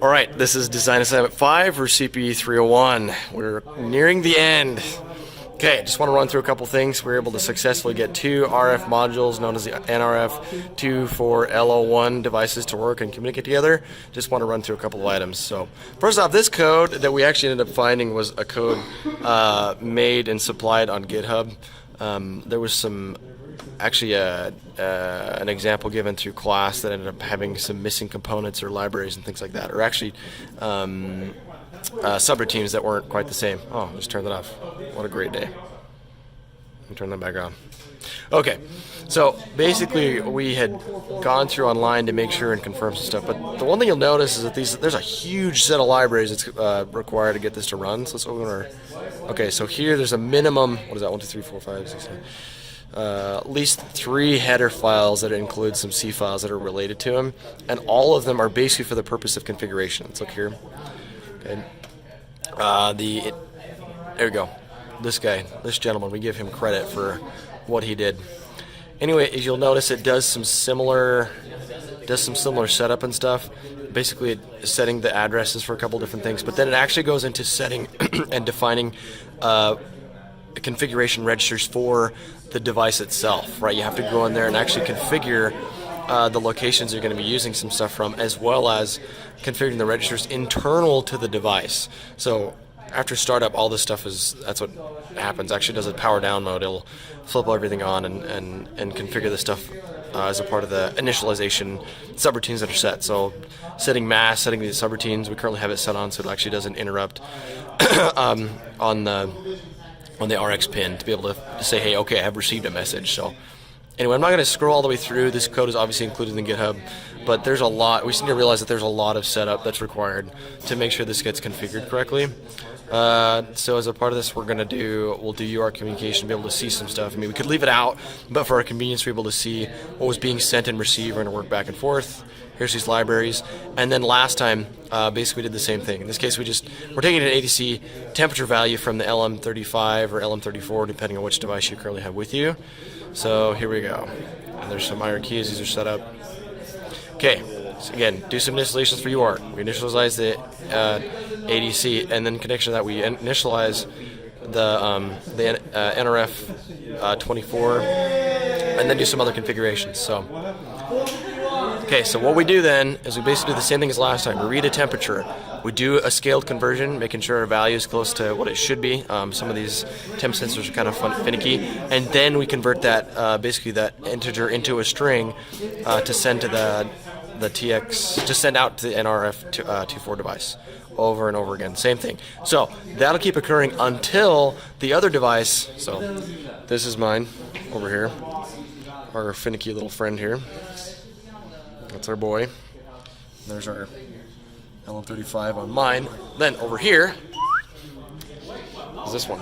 All right, this is Design Assignment 5 for CPE 301. We're nearing the end. Okay, just want to run through a couple things. We were able to successfully get 2 RF modules known as the NRF 2 for LO1 devices to work and communicate together. Just want to run through a couple of items. So first off, this code that we actually ended up finding was a code made and supplied on GitHub. There was some actually an example given through class that ended up having some missing components or libraries and things like that, or actually subroutines that weren't quite the same. Oh, just turned that off. What a great day. Let me turn that back on. Okay, so basically we had gone through online to make sure and confirm some stuff, but the one thing you'll notice is that there's a huge set of libraries that's required to get this to run. So let's open our, okay, so here there's a minimum, what is that, 1, 2, 3, 4, 5, 6, 7, at least 3 header files that include some C files that are related to them, and all of them are basically for the purpose of configuration. Let's look here. Okay. There we go. This guy, this gentleman, we give him credit for what he did. Anyway, as you'll notice, it does some similar setup and stuff. Basically, setting the addresses for a couple different things, but then it actually goes into setting and defining configuration registers for the device itself, right? You have to go in there and actually configure the locations you're going to be using some stuff from, as well as configuring the registers internal to the device. So after startup, all this stuff that's what happens. Actually does a power down mode. It'll flip everything on and configure the stuff as a part of the initialization subroutines that are set. So setting mask, setting these subroutines, we currently have it set on so it actually doesn't interrupt on the RX pin to be able to say, hey, okay, I have received a message. So anyway, I'm not going to scroll all the way through. This code is obviously included in GitHub, but there's a lot. We just need to realize that there's a lot of setup that's required to make sure this gets configured correctly. So as a part of this, we'll do UART communication, be able to see some stuff. I mean, we could leave it out, but for our convenience, we're able to see what was being sent and received. We're going to work back and forth. Here's these libraries. And then last time, basically we did the same thing. In this case, we're taking an ADC temperature value from the LM35 or LM34, depending on which device you currently have with you. So here we go. And there's some IR keys. These are set up. Okay. So again, do some initializations for UART. We initialize the ADC, and then in connection to that, we initialize the NRF 24, and then do some other configurations. So, okay, so what we do then is we basically do the same thing as last time. We read a temperature. We do a scaled conversion, making sure our value is close to what it should be. Some of these temp sensors are kind of finicky. And then we convert that, basically that integer into a string to send to the TX, to send out to the NRF 24 device over and over again. Same thing. So that'll keep occurring until the other device, so this is mine over here, our finicky little friend here. That's our boy. There's our LM35 on mine. Then over here is this one.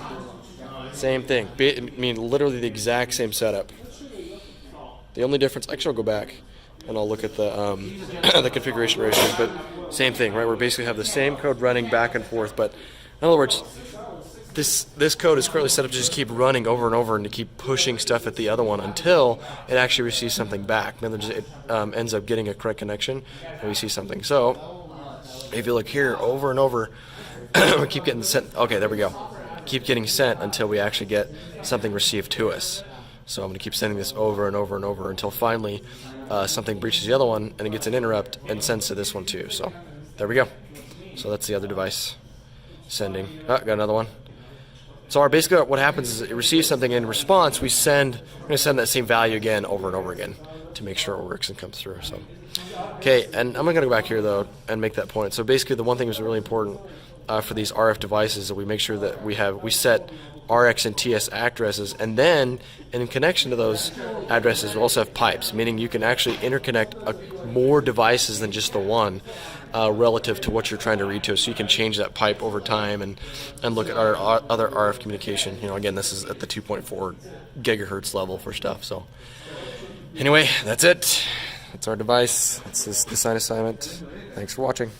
Same thing. I mean, literally the exact same setup. The only difference, actually I'll go back and I'll look at the the configuration registers, but same thing, right? We basically have the same code running back and forth, but in other words, this code is currently set up to just keep running over and over and to keep pushing stuff at the other one until it actually receives something back. Then it ends up getting a correct connection, and we see something. So if you look here, over and over, we keep getting sent. Okay, there we go. Keep getting sent until we actually get something received to us. So I'm going to keep sending this over and over and over until finally something breaches the other one and it gets an interrupt and sends to this one too. So there we go. So that's the other device sending. Got another one. So basically what happens is it receives something in response. We're going to send that same value again over and over again to make sure it works and comes through. So okay, and I'm going to go back here though and make that point. So basically the one thing that's really important for these RF devices is that we make sure that we set RX and TS addresses, and then in connection to those addresses we also have pipes, meaning you can actually interconnect more devices than just the one relative to what you're trying to read to, so you can change that pipe over time and look at our other RF communication. You know, again, this is at the 2.4 gigahertz level for stuff. So anyway, that's it. That's our device. That's this design assignment. Thanks for watching.